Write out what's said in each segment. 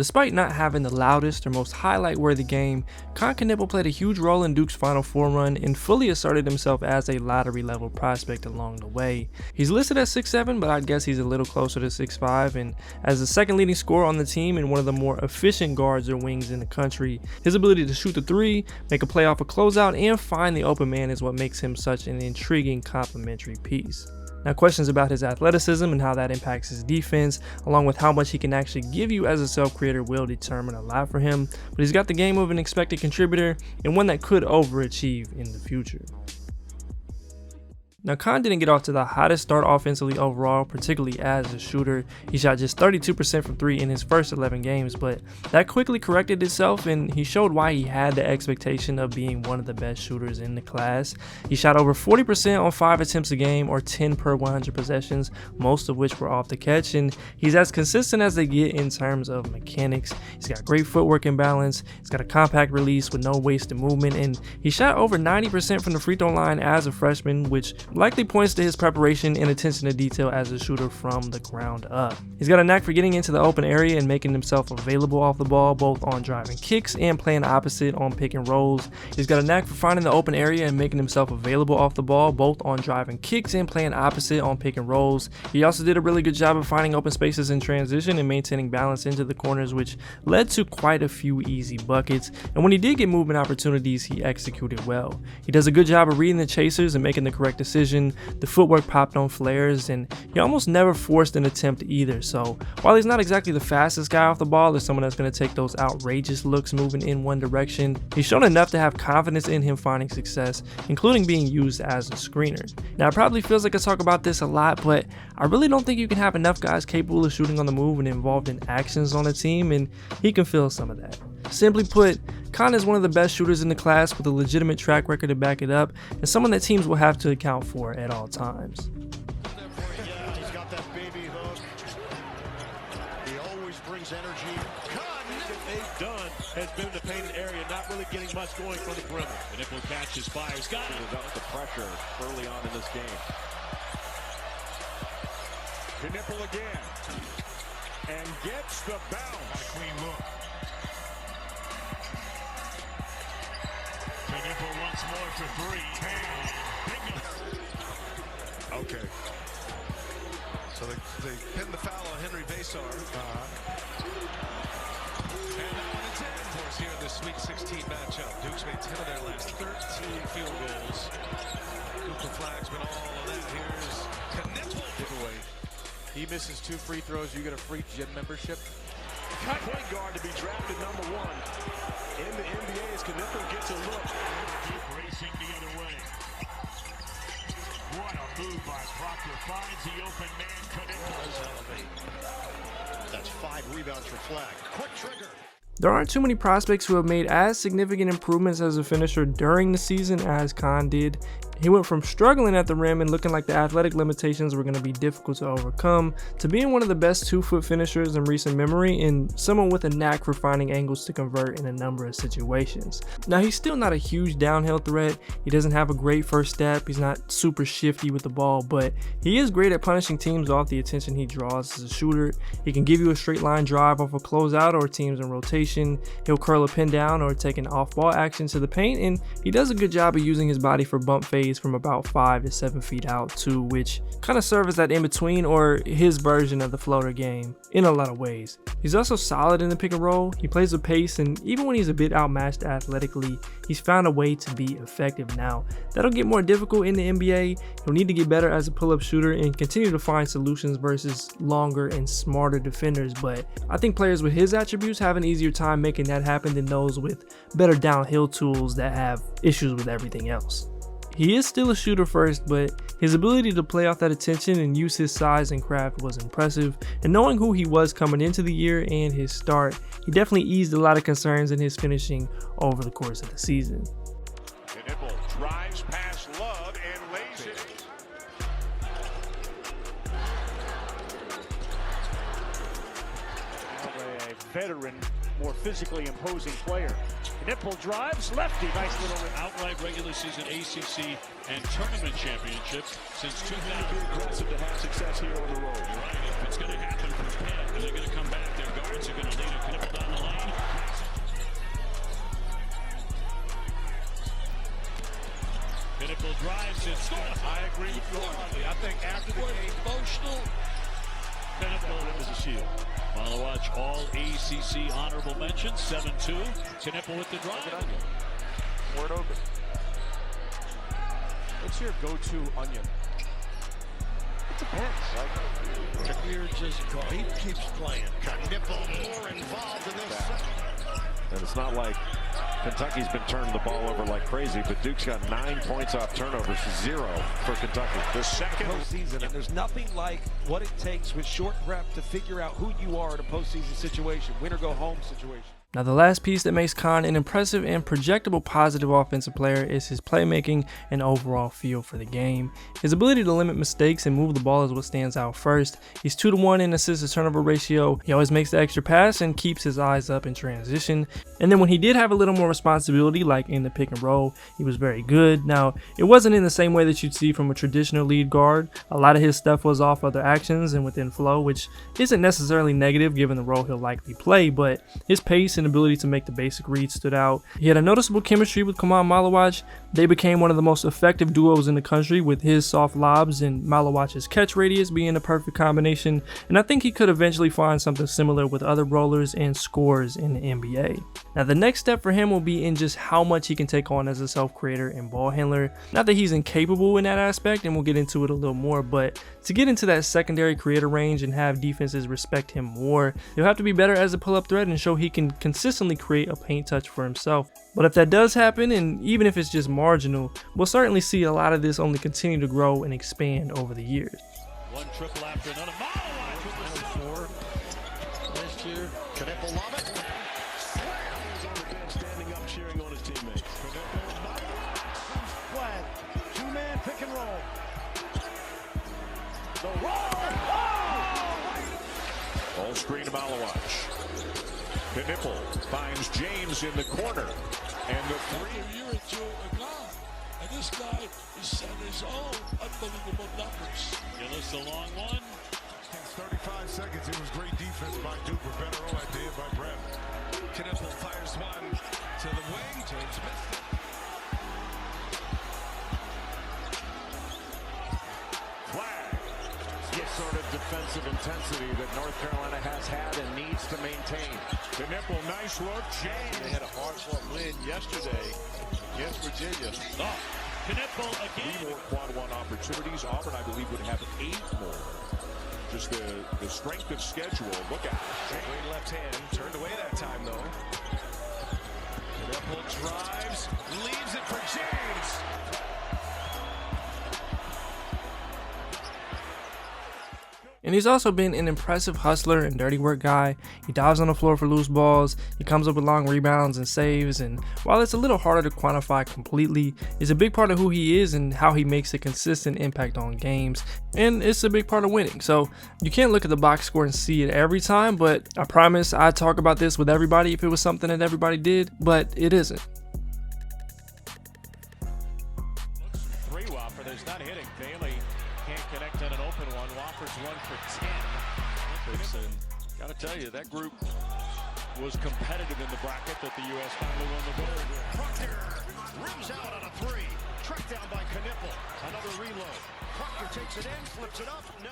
Despite not having the loudest or most highlight-worthy game, Kon Knueppel played a huge role in Duke's Final Four run and fully asserted himself as a lottery-level prospect along the way. He's listed as 6'7", but I'd guess he's a little closer to 6'5", and as the second leading scorer on the team and one of the more efficient guards or wings in the country, his ability to shoot the three, make a play off a closeout, and find the open man is what makes him such an intriguing complementary piece. Now, questions about his athleticism and how that impacts his defense, along with how much he can actually give you as a self-creator, will determine a lot for him, but he's got the game of an expected contributor and one that could overachieve in the future. Now, Kon didn't get off to the hottest start offensively overall, particularly as a shooter. He shot just 32% from 3 in his first 11 games, but that quickly corrected itself and he showed why he had the expectation of being one of the best shooters in the class. He shot over 40% on 5 attempts a game, or 10 per 100 possessions, most of which were off the catch, and he's as consistent as they get in terms of mechanics. He's got great footwork and balance, he's got a compact release with no wasted movement, and he shot over 90% from the free throw line as a freshman, which likely points to his preparation and attention to detail as a shooter from the ground up. He's got a knack for getting into the open area and making himself available off the ball, both on driving kicks and playing opposite on pick and rolls. He's got a knack for finding the open area and making himself available off the ball, both on driving kicks and playing opposite on pick and rolls. He also did a really good job of finding open spaces in transition and maintaining balance into the corners, which led to quite a few easy buckets. And when he did get movement opportunities, he executed well. He does a good job of reading the chasers and making the correct decision. The footwork popped on flares, and he almost never forced an attempt either. So while he's not exactly the fastest guy off the ball or someone that's going to take those outrageous looks moving in one direction, he's shown enough to have confidence in him finding success, including being used as a screener. Now, it probably feels like I talk about this a lot, but I really don't think you can have enough guys capable of shooting on the move and involved in actions on a team, and he can fill some of that. Simply put, Kon is one of the best shooters in the class with a legitimate track record to back it up, and someone that teams will have to account for at all times. He's got that baby hook. He always brings energy. What they've done has been the painted area, not really getting much going from the perimeter. Knueppel catches fire. He's got it. Up the pressure early on in this game. Knueppel again. And gets the bounce. Got a clean look. Knueppel once more for 3. Okay. So they pin the foul on Henry Basar. And that one is in for us here in this Sweet 16 matchup. Duke's made 10 of their last 13 field goals. Cooper Flag's been all of that. Here's Knueppel. Giveaway. He misses 2 free throws. You get a free gym membership. Point guard to be drafted #1 in the NBA as Knueppel gets a look. Keep racing the other way. What a move by Proctor. Finds the open man. Knueppel. That's 5 rebounds for Flag. Quick trigger. There aren't too many prospects who have made as significant improvements as a finisher during the season as Kon did. He went from struggling at the rim and looking like the athletic limitations were going to be difficult to overcome to being one of the best 2-foot finishers in recent memory and someone with a knack for finding angles to convert in a number of situations. Now, he's still not a huge downhill threat. He doesn't have a great first step. He's not super shifty with the ball, but he is great at punishing teams off the attention he draws as a shooter. He can give you a straight line drive off a closeout or teams in rotation. He'll curl a pin down or take an off-ball action to the paint, and he does a good job of using his body for bump fades from about 5 to 7 feet out too, which kind of serves as that in-between or his version of the floater game in a lot of ways. He's also solid in the pick and roll. He plays with pace, and even when he's a bit outmatched athletically, he's found a way to be effective. Now, that'll get more difficult in the NBA. He'll need to get better as a pull-up shooter and continue to find solutions versus longer and smarter defenders, but I think players with his attributes have an easier time making that happen than those with better downhill tools that have issues with everything else. He is still a shooter first, but his ability to play off that attention and use his size and craft was impressive, and knowing who he was coming into the year and his start, he definitely eased a lot of concerns in his finishing over the course of the season. Knueppel drives past Love and lays it. A veteran, more physically imposing player. Knueppel drives, lefty, nice little outright regular season ACC and tournament championships since 2000. Be aggressive to have success here on the road. Right, if it's going to happen from Penn and they're going to come back, their guards are going to lead a Knueppel Knueppel drives it. I agree with you wholeheartedly. I think after the game, Emotional. Knueppel is a shield. Follow watch all ACC honorable mentions. 7-2. Knueppel with the drive. Word open. What's your go-to onion? It depends. Jameer just he keeps playing. Knueppel more involved in this. And it's not like Kentucky's been turning the ball over like crazy, but Duke's got 9 points off turnovers, 0 for Kentucky. The second postseason, and there's nothing like what it takes with short prep to figure out who you are in a postseason situation, win or go home situation. Now, the last piece that makes Kon an impressive and projectable positive offensive player is his playmaking and overall feel for the game. His ability to limit mistakes and move the ball is what stands out first. He's 2-to-1 in assist to turnover ratio. He always makes the extra pass and keeps his eyes up in transition. And then when he did have a little more responsibility, like in the pick and roll, he was very good. Now, it wasn't in the same way that you'd see from a traditional lead guard. A lot of his stuff was off other actions and within flow, which isn't necessarily negative given the role he'll likely play, but his pace and ability to make the basic reads stood out. He had a noticeable chemistry with Kon Knueppel. They became one of the most effective duos in the country, with his soft lobs and Knueppel's catch radius being a perfect combination, and I think he could eventually find something similar with other rollers and scorers in the NBA. Now, the next step for him will be in just how much he can take on as a self-creator and ball handler. Not that he's incapable in that aspect, and we'll get into it a little more, but to get into that secondary creator range and have defenses respect him more, he'll have to be better as a pull-up threat and show he can consistently create a paint touch for himself. But if that does happen, and even if it's just marginal, we'll certainly see a lot of this only continue to grow and expand over the years. One triple after another. Final last year. Knueppel love it. He's on the bench standing up cheering on his teammates. Flag. Two-man pick and roll. The roll. Ball screen to Malawatch. Knueppel finds James in the corner. And the three. A year or two ago, and this guy is setting his own unbelievable numbers. Gillis, a long one. 35 seconds. It was great defense by Duke. Better idea by Brett. Knueppel fires one to the wing. James missed it. Flag. This sort of defensive intensity that North Carolina has had and needs to maintain. Knueppel, nice look. James. They had a hard-fought win yesterday against Virginia. Knueppel again. 3 more quad one opportunities. Auburn, I believe, would have 8 more. Just the strength of schedule. Look at it. Great left hand. Turned away that time, though. Knueppel drives. Leaves it for James. And he's also been an impressive hustler and dirty work guy. He dives on the floor for loose balls, he comes up with long rebounds and saves, and while it's a little harder to quantify completely, it's a big part of who he is and how he makes a consistent impact on games, and it's a big part of winning. So you can't look at the box score and see it every time, but I promise I'd talk about this with everybody if it was something that everybody did, but it isn't. Three Whopper. There's not hitting. Bailey can't connect on an open one. Whopper's 1 for 10. Got to tell you, that group was competitive in the bracket that the U.S. finally won the gold. Proctor rims out on a 3. Tracked down by Knueppel. Another reload. Proctor takes it in, flips it up. No.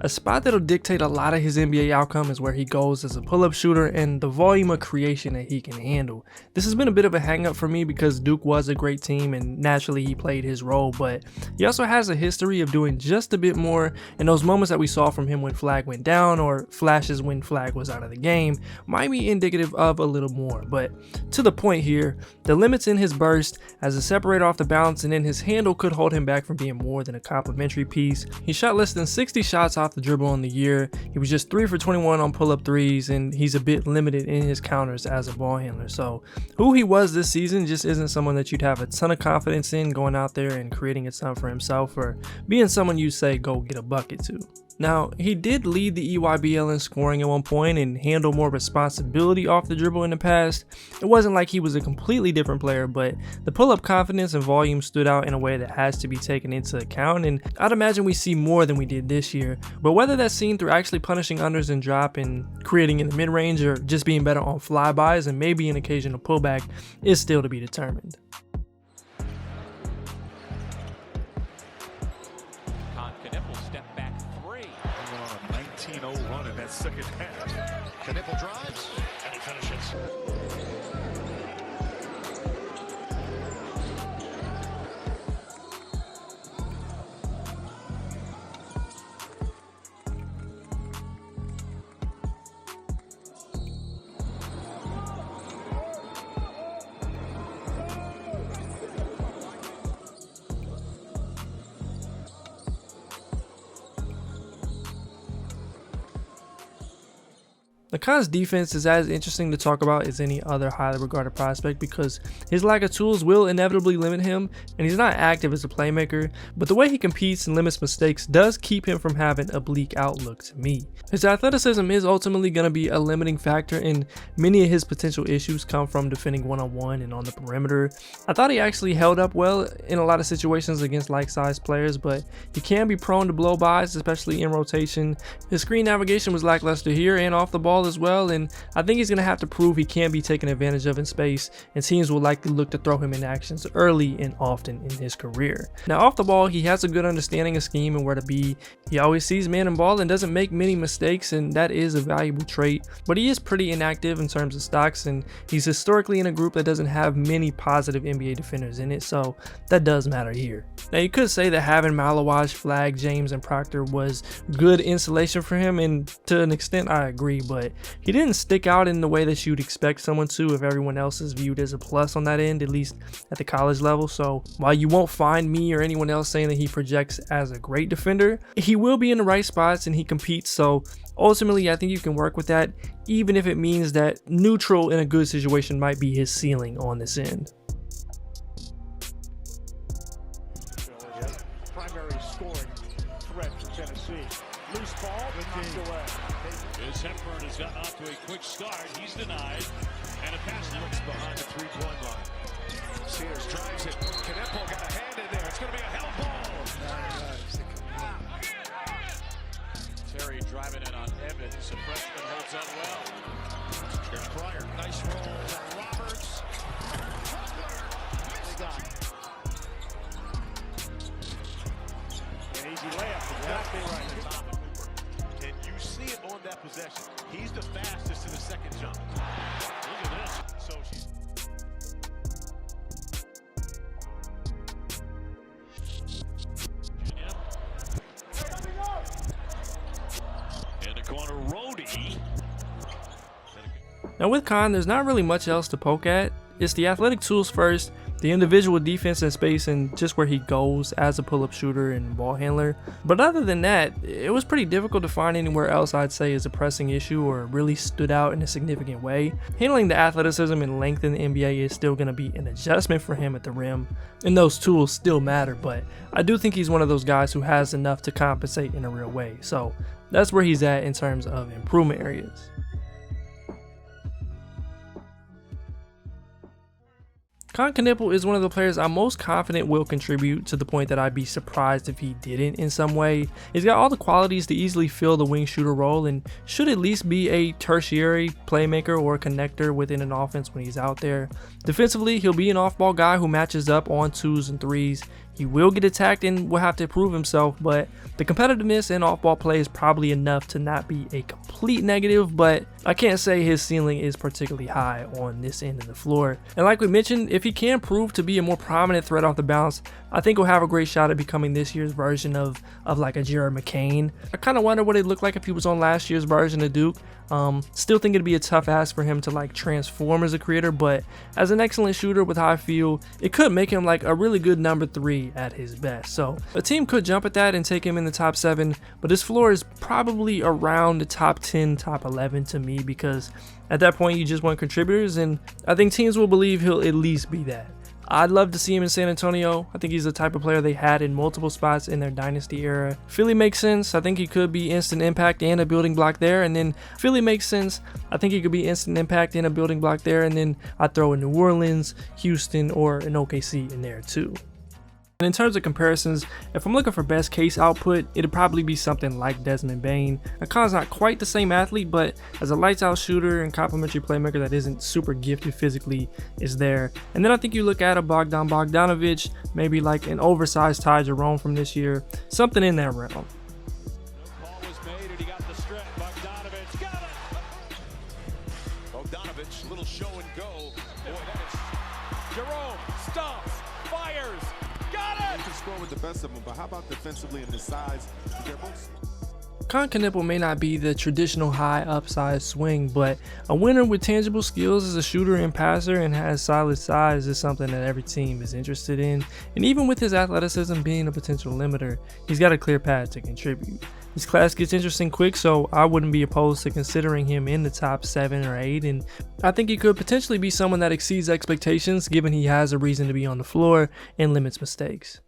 A spot that'll dictate a lot of his NBA outcome is where he goes as a pull-up shooter and the volume of creation that he can handle. This has been a bit of a hang-up for me because Duke was a great team and naturally he played his role, but he also has a history of doing just a bit more, and those moments that we saw from him when flag went down or flashes when flag was out of the game might be indicative of a little more. But to the point here, the limits in his burst as a separator off the bounce and in his handle could hold him back from being more than a complimentary piece. He shot less than 60 shots off the dribble on the year. He was just 3 for 21 on pull-up threes, and he's a bit limited in his counters as a ball handler. So who he was this season just isn't someone that you'd have a ton of confidence in going out there and creating a ton for himself, or being someone you say go get a bucket to. Now, he did lead the EYBL in scoring at one point and handle more responsibility off the dribble in the past. It wasn't like he was a completely different player, but the pull-up confidence and volume stood out in a way that has to be taken into account, and I'd imagine we see more than we did this year. But whether that's seen through actually punishing unders and drop and creating in the mid-range, or just being better on flybys and maybe an occasional pullback, is still to be determined. Kon Knueppel step back three. On a 19-0 run in that second half. Knueppel drives, and he finishes. Kon's defense is as interesting to talk about as any other highly regarded prospect because his lack of tools will inevitably limit him, and he's not active as a playmaker, but the way he competes and limits mistakes does keep him from having a bleak outlook to me. His athleticism is ultimately going to be a limiting factor, and many of his potential issues come from defending one-on-one and on the perimeter. I thought he actually held up well in a lot of situations against like-sized players, but he can be prone to blow-bys, especially in rotation. His screen navigation was lackluster here and off the ball as well, and I think he's going to have to prove he can be taken advantage of in space, and teams will likely look to throw him in actions early and often in his career. Now, off the ball, he has a good understanding of scheme and where to be. He always sees man and ball and doesn't make many mistakes, and that is a valuable trait, but he is pretty inactive in terms of stocks, and he's historically in a group that doesn't have many positive NBA defenders in it, so that does matter here. Now, you could say that having Malawaj, Flag, James, and Proctor was good insulation for him, and to an extent I agree, but he didn't stick out in the way that you'd expect someone to if everyone else is viewed as a plus on that end, at least at the college level. So while you won't find me or anyone else saying that he projects as a great defender, he will be in the right spots and he competes, so ultimately I think you can work with that, even if it means that neutral in a good situation might be his ceiling on this end. Primary scoring threat for Tennessee. Loose ball, knocked away. His Hepburn has gotten off to a quick start. He's denied. And a pass looks behind the three-point line. Sears drives it. Knueppel got a hand in there. It's going to be a hell ball. Terry driving in on Evans. The freshman holds on well. Here's Pryor. Nice roll by Roberts. They got it. An easy layup. Exactly right. And you see it on that possession. He's the fastest to the second jump. Look at this. So she's in the corner, Rhodey. Now with Kon, there's not really much else to poke at. It's the athletic tools first, the individual defense in space, and just where he goes as a pull-up shooter and ball handler. But other than that, it was pretty difficult to find anywhere else I'd say is a pressing issue or really stood out in a significant way. Handling the athleticism and length in the NBA is still going to be an adjustment for him at the rim, and those tools still matter, but I do think he's one of those guys who has enough to compensate in a real way. So that's where he's at in terms of improvement areas. Kon Knueppel is one of the players I'm most confident will contribute, to the point that I'd be surprised if he didn't in some way. He's got all the qualities to easily fill the wing shooter role and should at least be a tertiary playmaker or connector within an offense when he's out there. Defensively, he'll be an off-ball guy who matches up on 2s and 3s. He will get attacked and will have to prove himself, but the competitiveness and off-ball play is probably enough to not be a complete negative, but I can't say his ceiling is particularly high on this end of the floor. And like we mentioned, if he can prove to be a more prominent threat off the bounce, I think he'll have a great shot at becoming this year's version of like a Jared McCain. I kind of wonder what it'd look like if he was on last year's version of Duke. Still think it'd be a tough ask for him to like transform as a creator, but as an excellent shooter with high feel, it could make him like a really good number 3 at his best. So a team could jump at that and take him in the top 7, but his floor is probably around the top 10, top 11 to me, because at that point you just want contributors, and I think teams will believe he'll at least be that. I'd love to see him in San Antonio. I think he's the type of player they had in multiple spots in their dynasty era. Philly makes sense. I think he could be instant impact and a building block there. And then Philly makes sense. I think he could be instant impact and a building block there. And then I'd throw in New Orleans, Houston, or an OKC in there too. And in terms of comparisons, if I'm looking for best case output, it'd probably be something like Desmond Bane. Kon's not quite the same athlete, but as a lights out shooter and complimentary playmaker that isn't super gifted physically is there. And then I think you look at a Bogdanovic, maybe like an oversized Ty Jerome from this year, something in that realm. Ball was made and he got the strip. Bogdanovic got it. Bogdanovic, little show and go. Boy, that is Jerome stomps, fires, got it. Can score with the best of them, but how about defensively and the size? Kon Knueppel may not be the traditional high upside swing, but a winner with tangible skills as a shooter and passer and has solid size is something that every team is interested in. And even with his athleticism being a potential limiter, he's got a clear path to contribute. His class gets interesting quick, so I wouldn't be opposed to considering him in the top 7 or 8, and I think he could potentially be someone that exceeds expectations given he has a reason to be on the floor and limits mistakes.